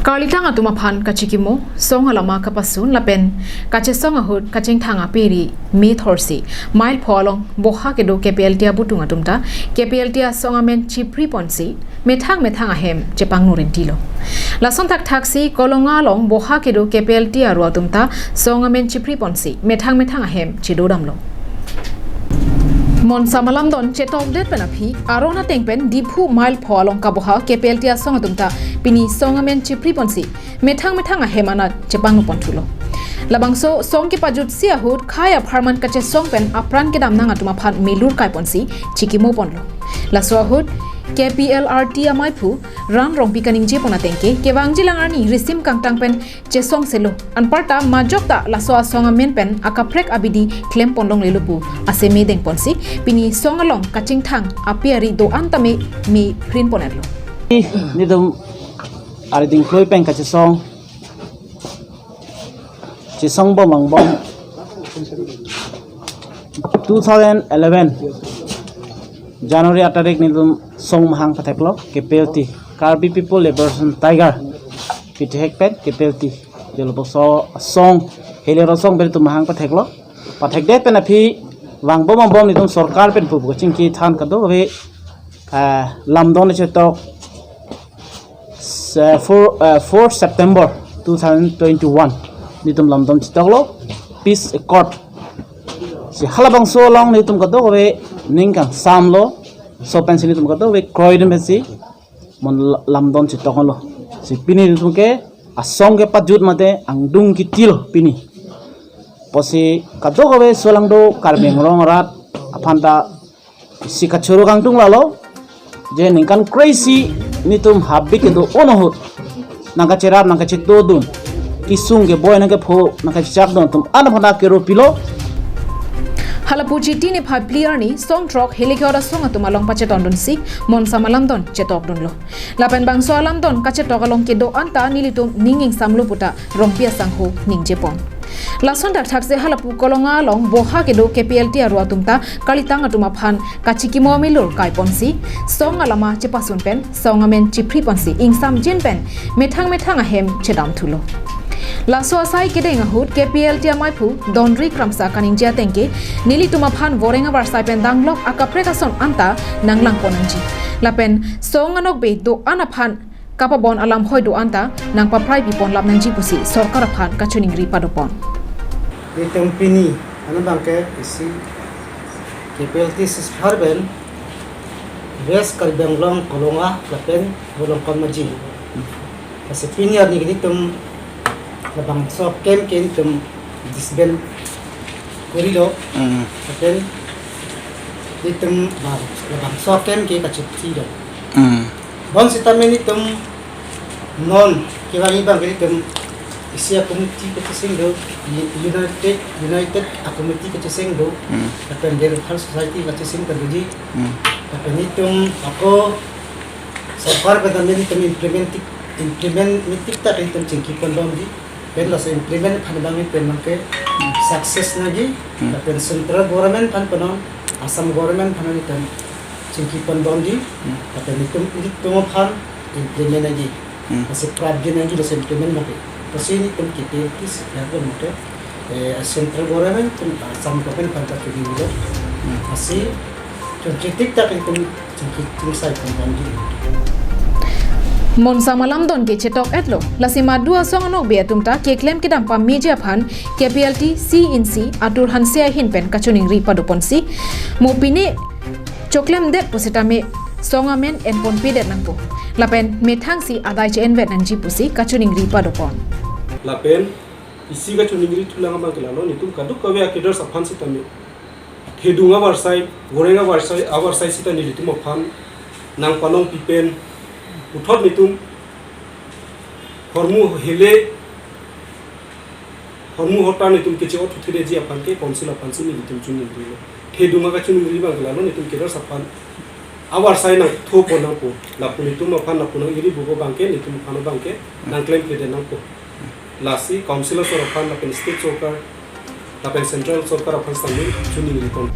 Karlitang atuma phan kachikimo song alama kapasun lapen kache song ahut kaching thanga peri me thorsi mile pholong boha kedo KPL tia butung atumta KPL tia song amen chipri ponsi methang ahem chepang nurin tilo lason thak si kolonga long boha kedo KPL tia ru atumta song amen chipri ponsi methang ahem chidodam lo Mon samalam don chetok det penapi arona tengpen diphu mile pholong kaboha KPL tia song atumta pini songamen chipri ponsi methang ahemana chepang ponthulo labangso song ke pajut sia hut khaya pharman kache song pen apran ke dam nanga tuma phan milur kai ponsi chikimo ponlo laso hut KPLRT amai phu ran rong pikaning je pona tengke kewangji langarni risim kangtang pen che song selo anparta majokta laso songamen pen akaprek abidi klem pondong lelupu aseme deng ponsi pini songalong kaching thang apiari do antame mi prin ponelo ni dum ari ding kloi pen ka chi song bom ang bom 2011 January 8 tarik ni dum song mahang patheklo KPLT Karbi People Liberation Tiger pitihek pen KPLT jelo so song helero song ber tu mahang patheklo pathek de pen aphi wang bom ang bom ni dum sarkar pen pu chingki than ka do we lamdon che tok 4 September 2021 nitum lamdom chitaglo peace accord si halabang so long nitum ka do we ningkang samlo so pencil nitum ka do we kroiden besi mon lamdom chitaglo si pini nitum ke asong ke pajut mate angdung ki tilo pini posi ka do we so lang do karbeng rong rat aphanta si ka churu kangtung lalo je ningkan crazy nitum habbi ke do onohut nangka cerap nangka citodun kisung ke boy nangka pho nangka chak don tum ana phana ke ropilo halapuchi tini phai player ni song truck helikora song atuma long pache tondon sik mon samalam don chetok don lo lapen bang so alam don kache tokalong ke do anta nilitum ninging samlo puta rompia sangho ningje pon lason dak thakse halapu kolonga long boha ke do KPLT aru atumta kalitang atuma phan kachikimo milur kai ponsi song alama chepasun pen song amen chipri ponsi ingsam jin pen methang ahem chedam thulo laso asai kedeng ahut KPLT amai phu donri kramsa kaningjia tengke nili tuma phan vorenga barsai pen danglok akaprekason anta nanglang ponanji lapen song anok be do ana phan kapabon alam hoi do anta nang paprai pipon lap nangji pusi sarkar phan kachuning ri padopon Itong pini ano bangke isi KPLT sis harbel res karbeng long kolonga lapen bolong kamaji kasi pini ar ni tum labang so kem tum disbel korilo lapen itum labang so kem ke kachit do bon sitamen itum non kiwangi bangke itum isia committee kecing do United committee kecing do akan dari hal society kecing terjadi akan hitung aku sarkar pada ini kami implement tak itu cengki pondom di penlas implement pandangan memang ke sukses lagi akan central government pan penon Assam government pan itu cengki pondom di akan itu pan implement lagi masih problem lagi dosen implement lagi Pasini tum KPLT sebenarnya mungkin central government tum Assam government pada kedua masih kritik tak itu kritik saya kembali. Mon samalam don ke chetok etlo lasima dua song anok be atumta ke claim ke dampa media phan KPLT CNC atur hansia hin pen kachuning ri padoponsi mopine choklem det positame songamen enpon pedet nangpo lapen methang si adai che envet nanji pusi kachuning ri padopon lapen isi kachuning ri tulanga maglalo nitum kaduk kawe akedar saphan sitame hedunga warsai gorenga warsai awarsai sitani litum phan nang panong pipen uthot nitum hormu hota nitum keche othu thire ji aphan ke council aphan si nitum chuning ri hedunga kachuning ri maglalo nitum kedar saphan awar sai nang thu po nang po lapuni tu ma phan napuna iri bugo bangke ni tu phano bangke nang claim ke nang po lasi councilor sor phan na state sokar lapen central sokar phan sami chuning report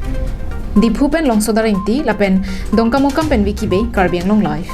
diphupen longsodaringti lapen dongkamokam pen wikibe karbiang long life